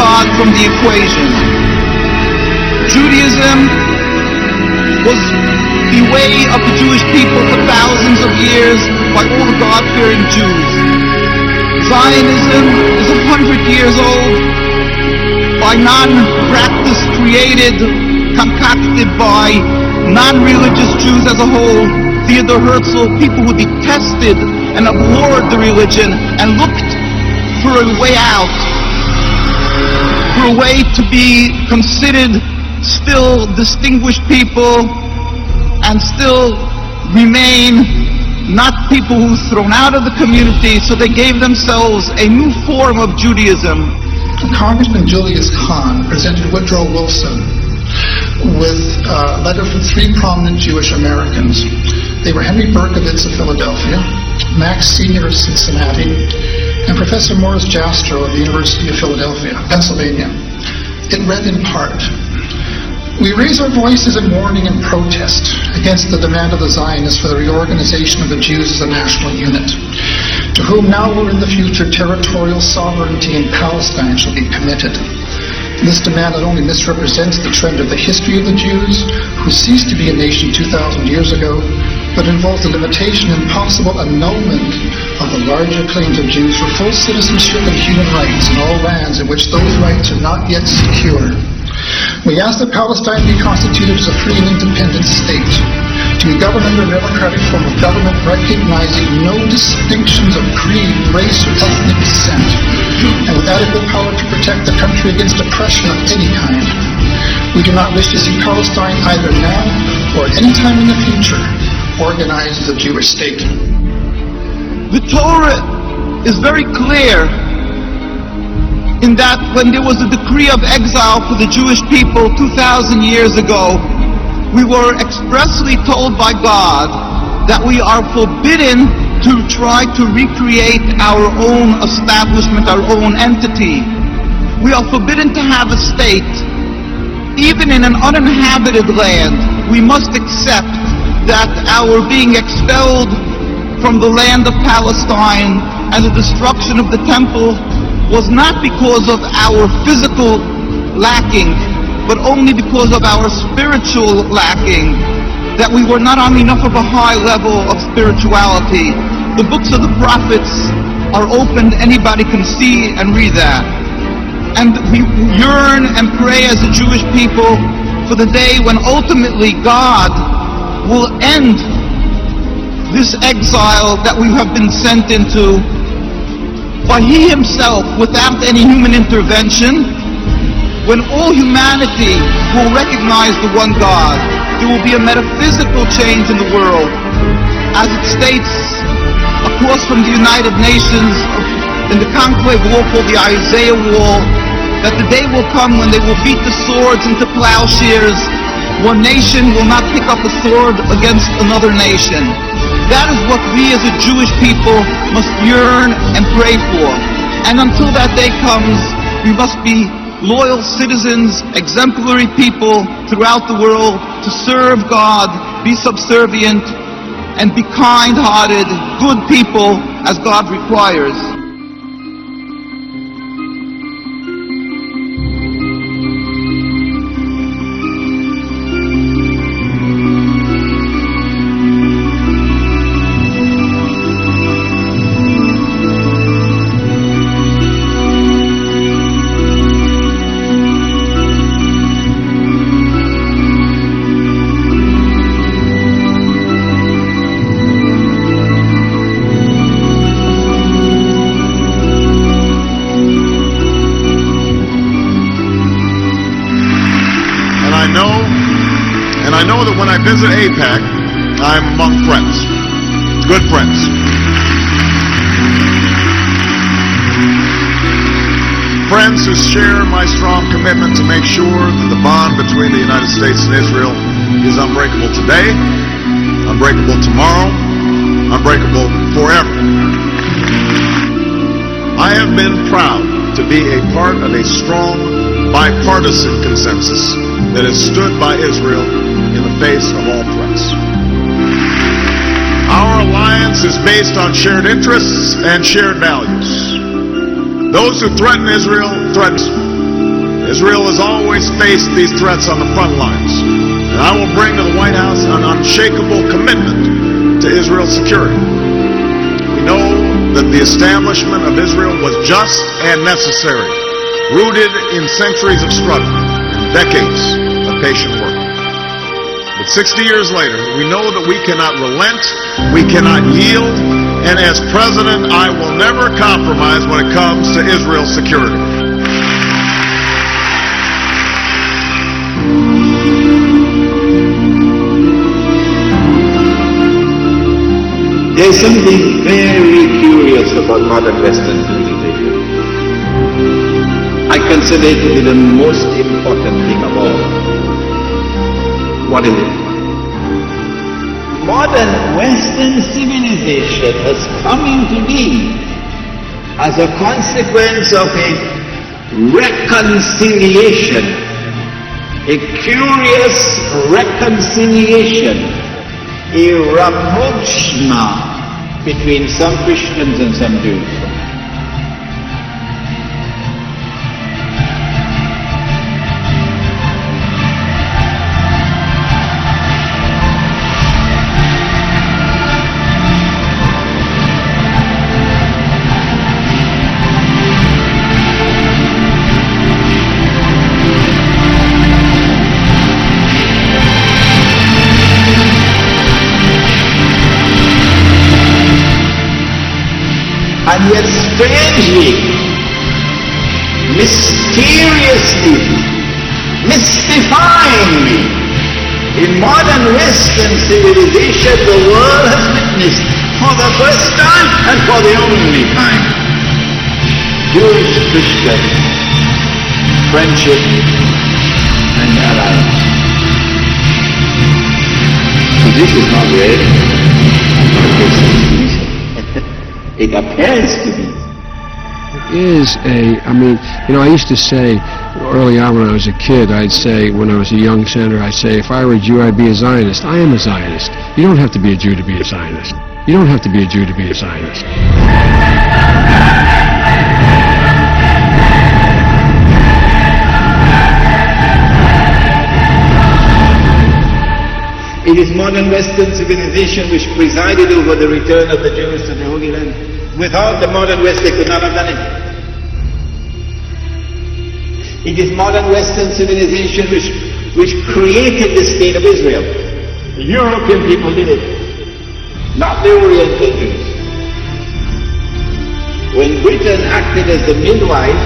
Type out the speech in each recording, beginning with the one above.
God from the equation. Judaism was the way of the Jewish people for thousands of years by all the God-fearing Jews. Zionism is 100 years old by non-practice created, concocted by non-religious Jews as a whole. Theodor Herzl, people who detested and abhorred the religion and looked for a way out, for a way to be considered still distinguished people and still remain not people who were thrown out of the community, so they gave themselves a new form of Judaism. Congressman Julius Kahn presented Woodrow Wilson with a letter from three prominent Jewish Americans. They were Henry Berkowitz of Philadelphia, Max Senior of Cincinnati, and Professor Morris Jastrow of the University of Philadelphia, Pennsylvania. It read in part, "We raise our voices in warning and protest against the demand of the Zionists for the reorganization of the Jews as a national unit, to whom now or in the future territorial sovereignty in Palestine shall be committed. This demand not only misrepresents the trend of the history of the Jews, who ceased to be a nation 2,000 years ago, but involves the limitation and possible annulment of the larger claims of Jews for full citizenship and human rights in all lands in which those rights are not yet secure. We ask that Palestine be constituted as a free and independent state, to be governed under a democratic form of government recognizing no distinctions of creed, race, or ethnic descent, and with adequate power to protect the country against oppression of any kind. We do not wish to see Palestine either now or at any time in the future organized as a Jewish state." The Torah is very clear in that when there was a decree of exile for the Jewish people 2,000 years ago, we were expressly told by God that we are forbidden to try to recreate our own establishment, our own entity. We are forbidden to have a state. Even in an uninhabited land, we must accept that our being expelled from the land of Palestine and the destruction of the temple was not because of our physical lacking, but only because of our spiritual lacking, that we were not on enough of a high level of spirituality. The books of the prophets are open, anybody can see and read that. And we yearn and pray as a Jewish people for the day when ultimately God will end this exile that we have been sent into by He Himself without any human intervention. When all humanity will recognize the one God, there will be a metaphysical change in the world. As it states across from the United Nations in the conclave wall called the Isaiah Wall, that the day will come when they will beat the swords into plowshares. One nation will not pick up a sword against another nation. That is what we as a Jewish people must yearn and pray for. And until that day comes, we must be loyal citizens, exemplary people throughout the world to serve God, be subservient, and be kind-hearted, good people as God requires. I know that when I visit AIPAC, I'm among friends, good friends. Friends who share my strong commitment to make sure that the bond between the United States and Israel is unbreakable today, unbreakable tomorrow, unbreakable forever. I have been proud to be a part of a strong bipartisan consensus that has stood by Israel in the face of all threats. Our alliance is based on shared interests and shared values. Those who threaten Israel threaten us. Israel has always faced these threats on the front lines, and I will bring to the White House an unshakable commitment to Israel's security. We know that the establishment of Israel was just and necessary, rooted in centuries of struggle and decades of patient work. But 60 years later, we know that we cannot relent, we cannot yield, and as president, I will never compromise when it comes to Israel's security. There is something very curious about modern Western civilization. I consider it to be the most important thing of all. What is it? Modern Western civilization has come into being as a consequence of a reconciliation, a curious reconciliation, a rapprochement between some Christians and some Jews. And yet strangely, mysteriously, mystifyingly, in modern Western civilization, the world has witnessed for the first time and for the only time Jewish-Christian friendship and alliance. So this is not real. It appears to be. It is I used to say early on when I was a kid, I'd say, when I was a young senator, I'd say, if I were a Jew, I'd be a Zionist. I am a Zionist. You don't have to be a Jew to be a Zionist. You don't have to be a Jew to be a Zionist. It is modern Western civilization which presided over the return of the Jews to the Holy Land. Without the modern West, they could not have done it. It is modern Western civilization which created the state of Israel. The European people did it, not the Oriental Jews. When Britain acted as the midwife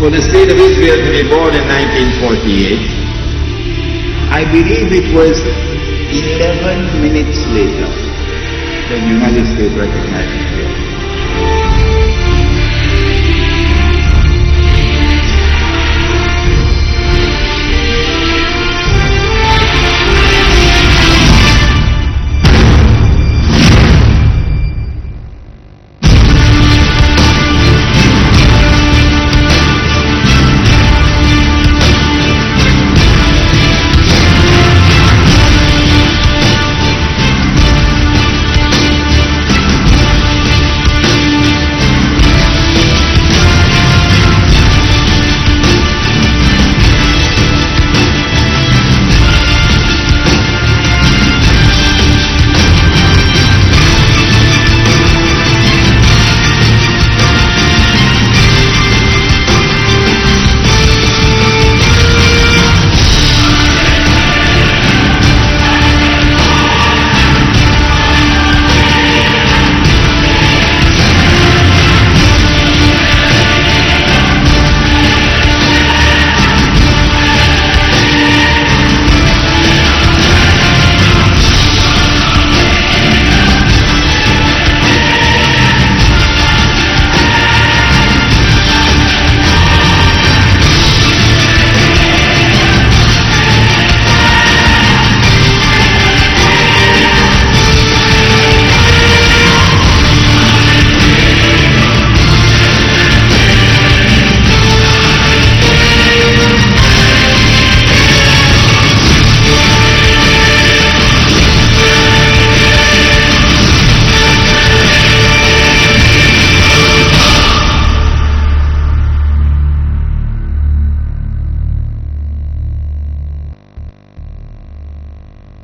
for the state of Israel to be born in 1948, I believe it was 11 minutes later that the United States recognized Israel.